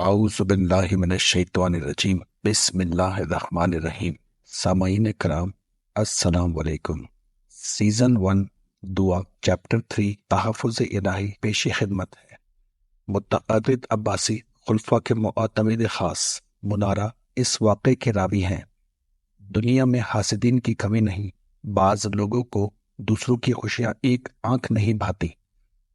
اعوذ باللہ من الشیطان الرجیم بسم اللہ الرحمن الرحیم۔ سامعین کرام السلام علیکم۔ سیزن 1 دعا چیپٹر 3 تحفظ الہی پیش خدمت ہے۔ متعدد عباسی خلفاء کے معتمد خاص منارہ اس واقعے کے راوی ہیں۔ دنیا میں حاسدین کی کمی نہیں۔ بعض لوگوں کو دوسروں کی خوشیاں ایک آنکھ نہیں بھاتی۔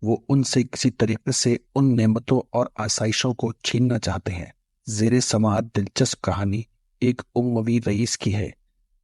وہ ان سے کسی طریقے سے ان نعمتوں اور آسائشوں کو چھیننا چاہتے ہیں۔ زیر سماعت دلچسپ کہانی ایک اموی رئیس کی ہے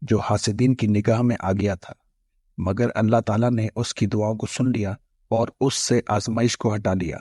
جو حاسدین کی نگاہ میں آ گیا تھا، مگر اللہ تعالیٰ نے اس کی دعاؤں کو سن لیا اور اس سے آزمائش کو ہٹا لیا۔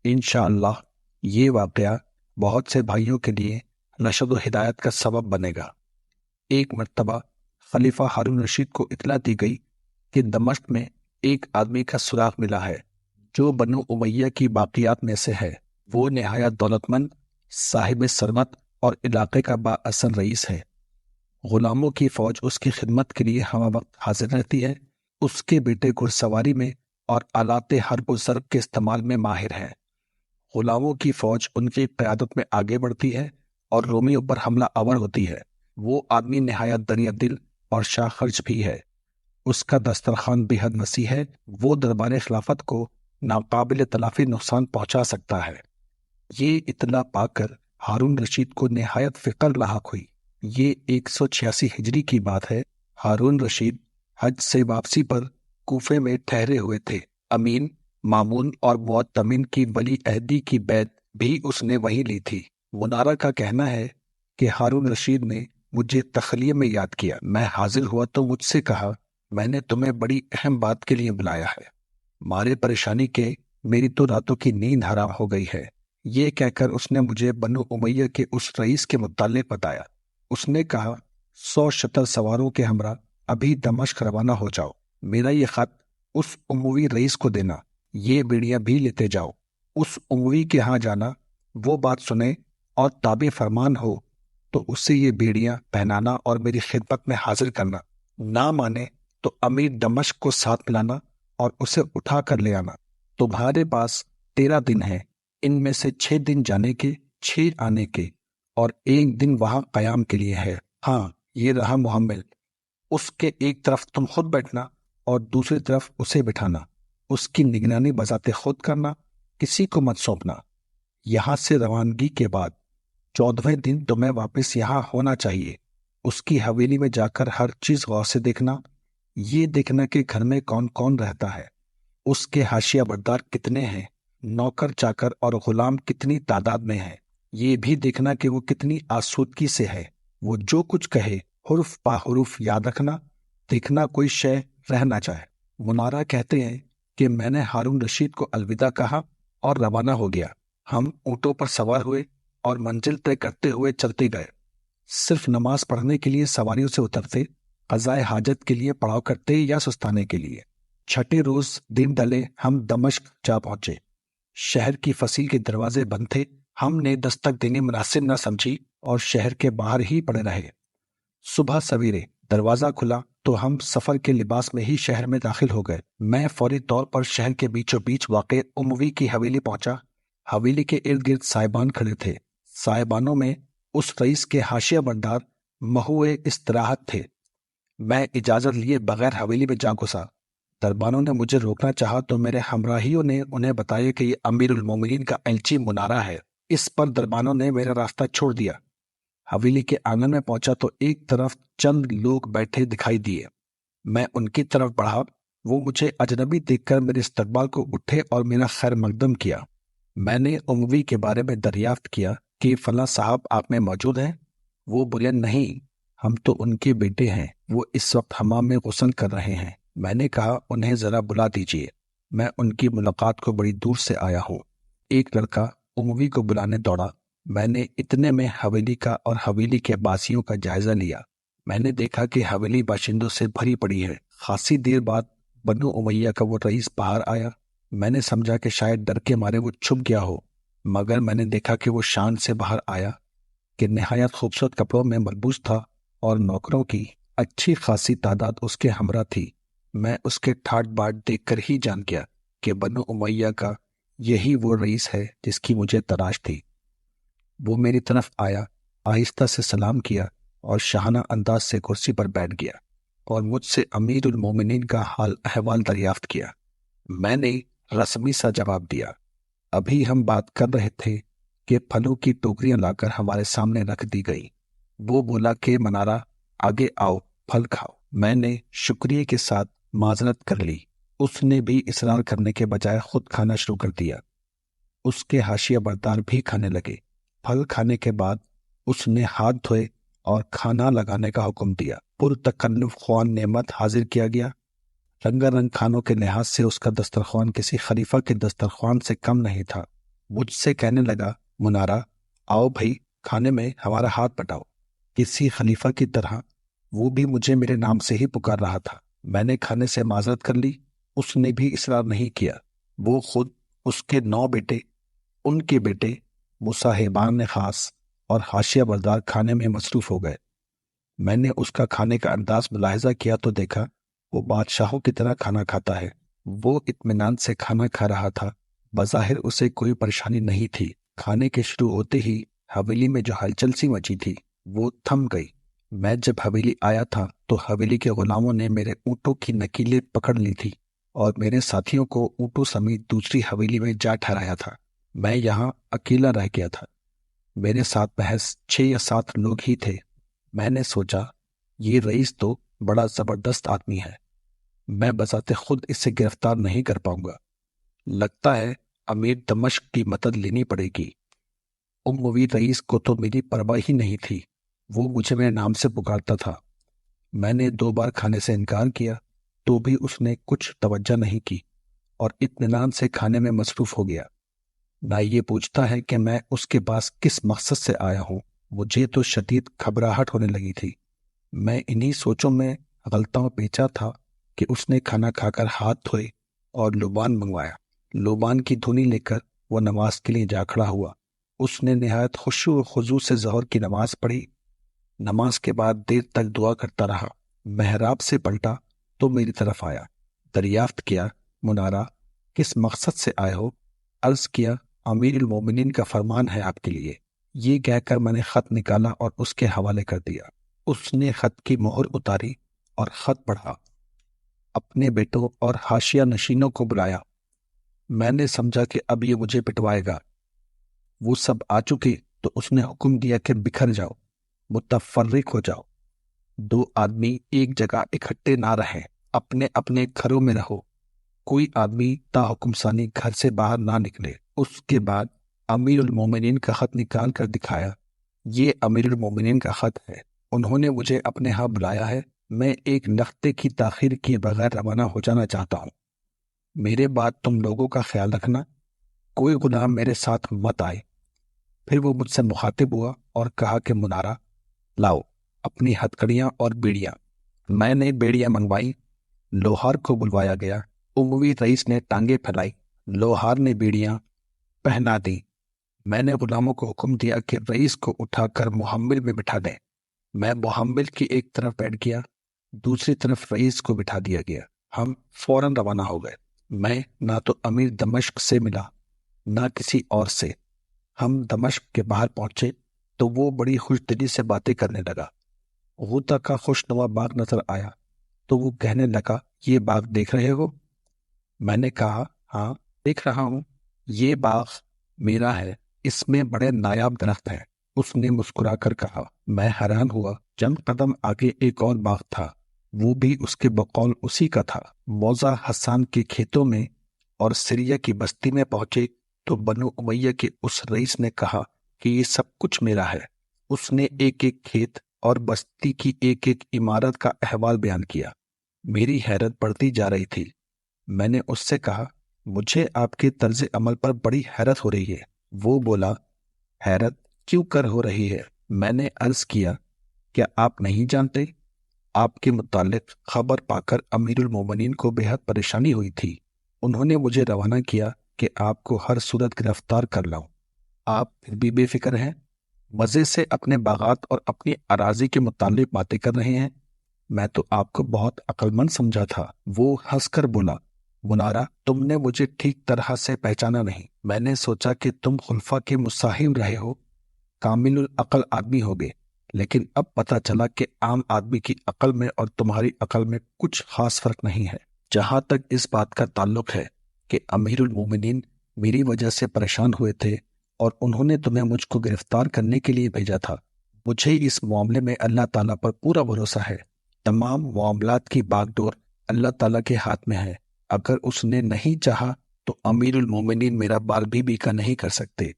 انشاءاللہ یہ واقعہ بہت سے بھائیوں کے لیے رشد و ہدایت کا سبب بنے گا۔ ایک مرتبہ خلیفہ ہارون رشید کو اطلاع دی گئی کہ دمشق میں ایک آدمی کا سراغ ملا ہے جو بنو امیہ کی باقیات میں سے ہے۔ وہ نہایت دولت مند، صاحب ثروت اور علاقے کا با اثر رئیس ہے۔ غلاموں کی فوج اس کی خدمت کے لیے ہمہ وقت حاضر رہتی ہے۔ اس کے بیٹے گھڑ سواری میں اور آلات حرب و ضرب کے استعمال میں ماہر ہیں۔ غلاموں کی فوج ان کی قیادت میں آگے بڑھتی ہے اور رومیوں پر حملہ آور ہوتی ہے۔ وہ آدمی نہایت دریا دل اور شاہ خرچ بھی ہے۔ اس کا دسترخوان بے حد وسیع ہے۔ وہ دربار خلافت کو ناقابل تلافی نقصان پہنچا سکتا ہے۔ یہ اطلاع پا کر ہارون رشید کو نہایت فکر لاحق ہوئی۔ یہ 186 ہجری کی بات ہے۔ ہارون رشید حج سے واپسی پر کوفے میں ٹھہرے ہوئے تھے۔ امین، مامون اور معتمن کی ولی عہدی کی بیعت بھی اس نے وہیں لی تھی۔ منارہ کا کہنا ہے کہ ہارون رشید نے مجھے تخلیہ میں یاد کیا۔ میں حاضر ہوا تو مجھ سے کہا، میں نے تمہیں بڑی اہم بات کے لیے بلایا ہے۔ مارے پریشانی کے میری تو راتوں کی نیند حرام ہو گئی ہے۔ یہ کہہ کر اس نے مجھے بنو امیہ کے اس رئیس کے متعلق بتایا۔ اس نے کہا، 100 شتر سواروں کے ہمراہ ابھی دمشق روانہ ہو جاؤ۔ میرا یہ خط اس اموی رئیس کو دینا۔ یہ بیڑیاں بھی لیتے جاؤ۔ اس اموی کے ہاں جانا، وہ بات سنے اور تابع فرمان ہو تو اسے یہ بیڑیاں پہنانا اور میری خدمت میں حاضر کرنا۔ نہ مانے تو امیر دمشق کو ساتھ ملانا اور اسے اٹھا کر لے آنا۔ تمہارے پاس 13 دن ہیں، ان میں سے 6 دن جانے کے، 6 آنے کے اور 1 دن وہاں قیام کے لیے ہے۔ ہاں، یہ رہا محمل۔ اس کے ایک طرف تم خود بیٹھنا اور دوسری طرف اسے بٹھانا۔ اس کی نگرانی بذات خود کرنا، کسی کو مت سونپنا۔ یہاں سے روانگی کے بعد 14ویں دن تمہیں واپس یہاں ہونا چاہیے۔ اس کی حویلی میں جا کر ہر چیز غور سے دیکھنا۔ یہ دیکھنا کہ گھر میں کون کون رہتا ہے، اس کے حاشیہ بردار کتنے ہیں، نوکر چاکر اور غلام کتنی تعداد میں ہیں۔ یہ بھی دیکھنا کہ وہ کتنی آسودگی سے ہے۔ وہ جو کچھ کہے حرف پا حرف یاد رکھنا۔ دیکھنا کوئی شے رہ نہ جائے۔ منارہ کہتے ہیں کہ میں نے ہارون رشید کو الوداع کہا اور روانہ ہو گیا۔ ہم اونٹوں پر سوار ہوئے اور منزل طے کرتے ہوئے چلتے گئے۔ صرف نماز پڑھنے کے لیے سواریوں سے اترتے، قضائے حاجت کے لیے پڑاؤ کرتے یا سستانے کے لیے۔ چھٹے روز دن ڈلے ہم دمشق جا پہنچے۔ شہر کی فصیل کے دروازے بند تھے۔ ہم نے دستک دینی مناسب نہ سمجھی اور شہر کے باہر ہی پڑے رہے۔ صبح سویرے دروازہ کھلا تو ہم سفر کے لباس میں ہی شہر میں داخل ہو گئے۔ میں فوری طور پر شہر کے بیچوں بیچ واقع اموی کی حویلی پہنچا۔ حویلی کے ارد گرد صاحبان کھڑے تھے۔ صاحبانوں میں اس رئیس کے حاشیہ بردار محوِ استراحت تھے۔ میں اجازت لیے بغیر حویلی میں جا گھسا۔ دربانوں نے مجھے روکنا چاہا تو میرے ہمراہیوں نے انہیں بتایا کہ یہ امیر المومنین کا ایلچی منارہ ہے۔ اس پر دربانوں نے میرا راستہ چھوڑ دیا۔ حویلی کے آنگن میں پہنچا تو ایک طرف چند لوگ بیٹھے دکھائی دیے۔ میں ان کی طرف بڑھا۔ وہ مجھے اجنبی دیکھ کر میرے استقبال کو اٹھے اور میرا خیر مقدم کیا۔ میں نے اموی کے بارے میں دریافت کیا کہ فلاں صاحب آپ میں موجود ہیں۔ وہ بولے، نہیں، ہم تو ان کے بیٹے ہیں، وہ اس وقت حمام میں غسل کر رہے ہیں۔ میں نے کہا، انہیں ذرا بلا دیجیے، میں ان کی ملاقات کو بڑی دور سے آیا ہوں۔ ایک لڑکا اموی کو بلانے دوڑا۔ میں نے اتنے میں حویلی کا اور حویلی کے باسیوں کا جائزہ لیا۔ میں نے دیکھا کہ حویلی باشندوں سے بھری پڑی ہے۔ خاصی دیر بعد بنو امیہ کا وہ رئیس باہر آیا۔ میں نے سمجھا کہ شاید ڈر کے مارے وہ چھپ گیا ہو، مگر میں نے دیکھا کہ وہ شان سے باہر آیا کہ نہایت خوبصورت کپڑوں میں ملبوس تھا اور نوکروں کی اچھی خاصی تعداد اس کے ہمراہ تھی۔ میں اس کے ٹھاٹ باٹ دیکھ کر ہی جان گیا کہ بنو امیہ کا یہی وہ رئیس ہے جس کی مجھے تلاش تھی۔ وہ میری طرف آیا، آہستہ سے سلام کیا اور شاہانہ انداز سے کرسی پر بیٹھ گیا اور مجھ سے امیر المومنین کا حال احوال دریافت کیا۔ میں نے رسمی سا جواب دیا۔ ابھی ہم بات کر رہے تھے کہ پھلوں کی ٹوکریاں لا کر ہمارے سامنے رکھ دی گئی۔ وہ بولا کہ منارہ آگے آؤ، پھل کھاؤ۔ میں نے شکریہ کے ساتھ معذرت کر لی۔ اس نے بھی اصرار کرنے کے بجائے خود کھانا شروع کر دیا۔ اس کے حاشیہ بردار بھی کھانے لگے۔ پھل کھانے کے بعد اس نے ہاتھ دھوئے اور کھانا لگانے کا حکم دیا۔ پرتکلف خوان نعمت حاضر کیا گیا۔ رنگا رنگ کھانوں کے لحاظ سے اس کا دسترخوان کسی خلیفہ کے دسترخوان سے کم نہیں تھا۔ مجھ سے کہنے لگا، منارہ آؤ بھائی، کھانے میں ہمارا ہاتھ بٹاؤ۔ کسی خلیفہ کی طرح وہ بھی مجھے میرے نام سے ہی پکار رہا تھا۔ میں نے کھانے سے معذرت کر لی۔ اس نے بھی اصرار نہیں کیا۔ وہ خود، اس کے 9 بیٹے، ان کے بیٹے، مصاحبان خاص اور حاشیہ بردار کھانے میں مصروف ہو گئے۔ میں نے اس کا کھانے کا انداز ملاحظہ کیا تو دیکھا وہ بادشاہوں کی طرح کھانا کھاتا ہے۔ وہ اطمینان سے کھانا کھا رہا تھا۔ بظاہر اسے کوئی پریشانی نہیں تھی۔ کھانے کے شروع ہوتے ہی حویلی میں جو ہلچل سی مچی تھی وہ تھم گئی۔ میں جب حویلی آیا تھا تو حویلی کے غلاموں نے میرے اونٹوں کی نکیلیں پکڑ لی تھی اور میرے ساتھیوں کو اونٹوں سمیت دوسری حویلی میں جا ٹھہرایا تھا۔ میں یہاں اکیلا رہ گیا تھا۔ میرے ساتھ محض 6 یا 7 لوگ ہی تھے۔ میں نے سوچا یہ رئیس تو بڑا زبردست آدمی ہے، میں بذات خود اس سے گرفتار نہیں کر پاؤں گا۔ لگتا ہے امیر دمشق کی مدد لینی پڑے گی۔ اموی رئیس کو تو میری پرواہ ہی نہیں تھی، وہ مجھے میرے نام سے پکارتا تھا۔ میں نے 2 بار کھانے سے انکار کیا تو بھی اس نے کچھ توجہ نہیں کی اور اطمینان سے کھانے میں مصروف ہو گیا۔ نہ یہ پوچھتا ہے کہ میں اس کے پاس کس مقصد سے آیا ہوں۔ مجھے تو شدید گھبراہٹ ہونے لگی تھی۔ میں انہی سوچوں میں غلطاں پیچا تھا کہ اس نے کھانا کھا کر ہاتھ دھوئے اور لبان منگوایا۔ لبان کی دھنی لے کر وہ نماز کے لیے جا کھڑا ہوا۔ اس نے نہایت خشوع و خضوع سے ظہر کی نماز پڑھی۔ نماز کے بعد دیر تک دعا کرتا رہا۔ محراب سے پلٹا تو میری طرف آیا۔ دریافت کیا، منارہ کس مقصد سے آئے ہو؟ عرض کیا، امیر المومنین کا فرمان ہے آپ کے لیے۔ یہ کہہ کر میں نے خط نکالا اور اس کے حوالے کر دیا۔ اس نے خط کی مہر اتاری اور خط پڑھا۔ اپنے بیٹوں اور حاشیہ نشینوں کو بلایا۔ میں نے سمجھا کہ اب یہ مجھے پٹوائے گا۔ وہ سب آ چکے تو اس نے حکم دیا کہ بکھر جاؤ، متفرق ہو جاؤ۔ 2 آدمی ایک جگہ اکٹھے نہ رہیں، اپنے اپنے گھروں میں رہو۔ کوئی آدمی تا حکم ثانی گھر سے باہر نہ نکلے۔ اس کے بعد امیر المومنین کا خط نکال کر دکھایا۔ یہ امیر المومنین کا خط ہے، انہوں نے مجھے اپنے ہاں بلایا ہے۔ میں ایک لختے کی تاخیر کیے بغیر روانہ ہو جانا چاہتا ہوں۔ میرے بعد تم لوگوں کا خیال رکھنا، کوئی غلام میرے ساتھ مت آئے۔ پھر وہ مجھ سے مخاطب ہوا اور کہا کہ منارہ لاؤ اپنی ہتکڑیاں اور بیڑیاں۔ میں نے بیڑیاں منگوائی۔ لوہار کو بلوایا گیا۔ اموی رئیس نے ٹانگیں پھیلائی۔ لوہار نے بیڑیاں پہنا دیں۔ میں نے غلاموں کو حکم دیا کہ رئیس کو اٹھا کر محمل میں بٹھا دیں۔ میں محمل کی ایک طرف بیٹھ گیا، دوسری طرف رئیس کو بٹھا دیا گیا۔ ہم فوراً روانہ ہو گئے۔ میں نہ تو امیر دمشق سے ملا نہ کسی اور سے۔ ہم دمشق کے باہر پہنچے تو وہ بڑی خوش دلی سے باتیں کرنے لگا۔ غوطہ کا خوشنما باغ نظر آیا تو وہ کہنے لگا، یہ باغ دیکھ رہے ہو؟ میں نے کہا، ہاں دیکھ رہا ہوں، یہ باغ میرا ہے، اس میں بڑے نایاب درخت ہیں۔ اس نے مسکرا کر کہا۔ میں حیران ہوا۔ چند قدم آگے ایک اور باغ تھا، وہ بھی اس کے بقول اسی کا تھا۔ موضع حسان کے کھیتوں میں اور سریہ کی بستی میں پہنچے تو بنو امیہ کے اس رئیس نے کہا کہ یہ سب کچھ میرا ہے۔ اس نے ایک ایک کھیت اور بستی کی ایک ایک عمارت کا احوال بیان کیا۔ میری حیرت بڑھتی جا رہی تھی۔ میں نے اس سے کہا، مجھے آپ کے طرز عمل پر بڑی حیرت ہو رہی ہے۔ وہ بولا، حیرت کیوں کر ہو رہی ہے؟ میں نے عرض کیا، کیا آپ نہیں جانتے؟ آپ کے متعلق خبر پا کر امیر المومنین کو بے حد پریشانی ہوئی تھی۔ انہوں نے مجھے روانہ کیا کہ آپ کو ہر صورت گرفتار کر لاؤں۔ آپ پھر بھی بے فکر ہیں، مزے سے اپنے باغات اور اپنی اراضی کے متعلق باتیں کر رہے ہیں۔ میں تو آپ کو بہت عقل مند سمجھا تھا۔ وہ ہنس کر بولا، منارہ تم نے مجھے ٹھیک طرح سے پہچانا نہیں۔ میں نے سوچا کہ تم خلفاء کے مصاحب رہے ہو، کامل العقل آدمی ہوگے، لیکن اب پتہ چلا کہ عام آدمی کی عقل میں اور تمہاری عقل میں کچھ خاص فرق نہیں ہے۔ جہاں تک اس بات کا تعلق ہے کہ امیر المومنین میری وجہ سے پریشان ہوئے تھے اور انہوں نے تمہیں مجھ کو گرفتار کرنے کے لیے بھیجا تھا، مجھے اس معاملے میں اللہ تعالیٰ پر پورا بھروسہ ہے۔ تمام معاملات کی باغ ڈور اللہ تعالیٰ کے ہاتھ میں ہے۔ اگر اس نے نہیں چاہا تو امیر المومنین میرا بال بھی کا نہیں کر سکتے،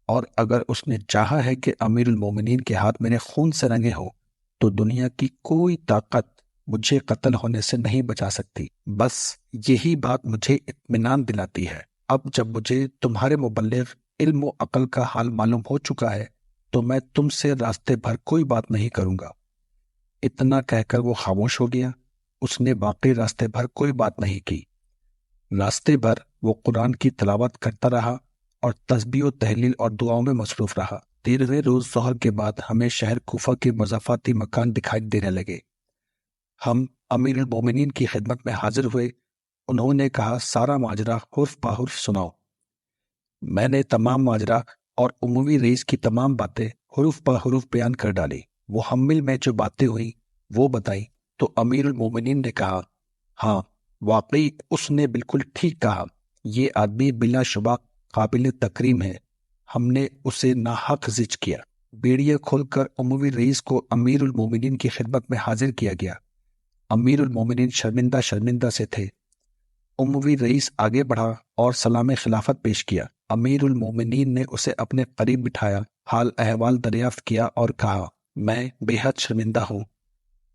اور اگر اس نے چاہا ہے کہ امیر المومنین کے ہاتھ میرے خون سے رنگے ہو تو دنیا کی کوئی طاقت مجھے قتل ہونے سے نہیں بچا سکتی۔ بس یہی بات مجھے اطمینان دلاتی ہے۔ اب جب مجھے تمہارے مبلغ علم و عقل کا حال معلوم ہو چکا ہے تو میں تم سے راستے بھر کوئی بات نہیں کروں گا۔ اتنا کہہ کر وہ خاموش ہو گیا۔ اس نے باقی راستے بھر کوئی بات نہیں کی۔ راستے بھر وہ قرآن کی تلاوت کرتا رہا اور تسبیح و تحلیل اور دعاؤں میں مصروف رہا۔ 13ویں روز ظہر کے بعد ہمیں شہر کوفہ کے مضافاتی مکان دکھائی دینے لگے۔ ہم امیر المومنین کی خدمت میں حاضر ہوئے۔ انہوں نے کہا، سارا ماجرا حرف بحرف سناؤ۔ میں نے تمام ماجرا اور عموی رئیس کی تمام باتیں حرف بحرف بیان کر ڈالی۔ وہ حمل میں جو باتیں ہوئیں وہ بتائی تو امیر المومنین نے کہا، ہاں واقعی اس نے بالکل ٹھیک کہا، یہ آدمی بلا شبہ قابل تکریم ہے، ہم نے اسے ناحق زج کیا۔ بیڑیاں کھول کر عموی رئیس کو امیر المومنین کی خدمت میں حاضر کیا گیا۔ امیر المومنین شرمندہ شرمندہ سے تھے۔ عموی رئیس آگے بڑھا اور سلام خلافت پیش کیا۔ امیر المومنین نے اسے اپنے قریب بٹھایا، حال احوال دریافت کیا اور کہا، میں بے حد شرمندہ ہوں،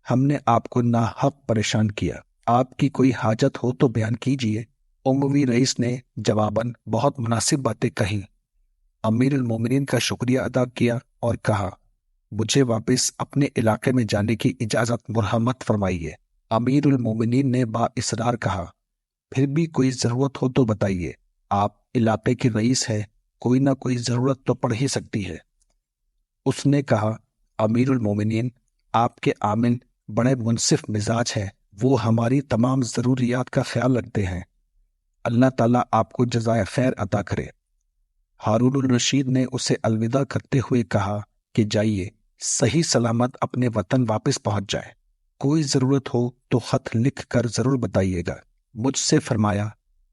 ہم نے آپ کو ناحق پریشان کیا، آپ کی کوئی حاجت ہو تو بیان کیجیے۔ عموی رئیس نے جواباً بہت مناسب باتیں کہیں۔ امیر المومنین کا شکریہ ادا کیا اور کہا، مجھے واپس اپنے علاقے میں جانے کی اجازت مرحمت فرمائیے۔ امیر المومنین نے با اصرار کہا، پھر بھی کوئی ضرورت ہو تو بتائیے، آپ علاقے کے رئیس ہیں، کوئی نہ کوئی ضرورت تو پڑ ہی سکتی ہے۔ اس نے کہا، امیر المومنین آپ کے عامل بڑے منصف مزاج ہیں، وہ ہماری تمام ضروریات کا خیال رکھتے ہیں، اللہ تعالیٰ آپ کو جزائے خیر عطا کرے۔ ہارون الرشید نے اسے الوداع کرتے ہوئے کہا کہ جائیے، صحیح سلامت اپنے وطن واپس پہنچ جائے، کوئی ضرورت ہو تو خط لکھ کر ضرور بتائیے گا۔ مجھ سے فرمایا،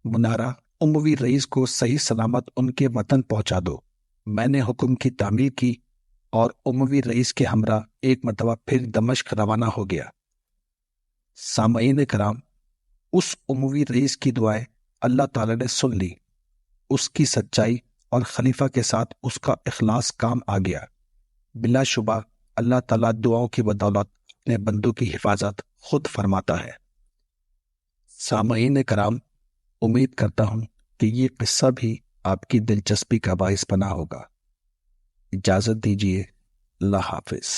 منارہ عموی رئیس کو صحیح سلامت ان کے وطن پہنچا دو۔ میں نے حکم کی تعمیل کی اور عموی رئیس کے ہمراہ ایک مرتبہ پھر دمشق روانہ ہو گیا۔ سامعین کرام، اس عموی رئیس کی دعائیں اللہ تعالی نے سن لی، اس کی سچائی اور خلیفہ کے ساتھ اس کا اخلاص کام آ گیا۔ بلا شبہ اللہ تعالیٰ دعاؤں کی بدولت اپنے بندوں کی حفاظت خود فرماتا ہے۔ سامعین کرام، امید کرتا ہوں کہ یہ قصہ بھی آپ کی دلچسپی کا باعث بنا ہوگا۔ اجازت دیجیے، اللہ حافظ۔